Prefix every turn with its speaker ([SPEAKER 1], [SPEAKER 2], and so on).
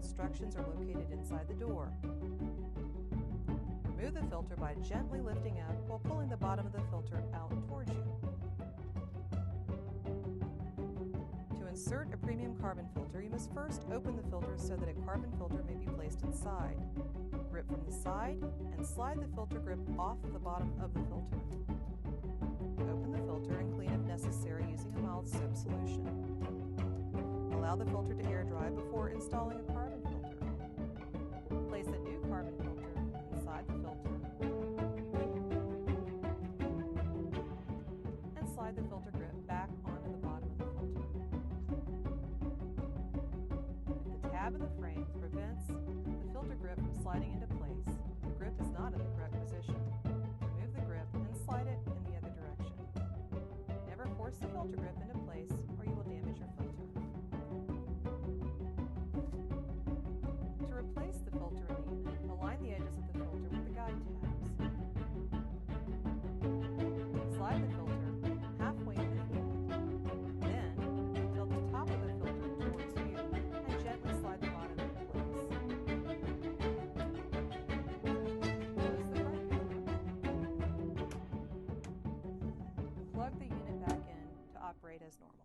[SPEAKER 1] instructions are located inside the door. Remove the filter by gently lifting up while pulling the bottom of the filter out towards you. To insert a premium carbon filter, you must first open the filter so that a carbon filter may be placed inside. Grip from the side and slide the filter grip off the bottom of the filter. Open the filter and clean if necessary using a mild soap solution. Allow the filter to air dry before installing a carbon filter. Place a new carbon filter inside the filter and slide the filter grip back onto the bottom of the filter. If the tab in the frame prevents the filter grip from sliding into place, the grip is not in the correct position. Remove the grip and slide it in the other direction. Never force the filter grip into place or you will damage your filter. To replace the filter in the unit, align the edges of the filter with the guide tabs. Slide the filter halfway into the unit. Then, tilt the top of the filter towards you and gently slide the bottom into place. Close the front cover. Plug the unit back in to operate as normal.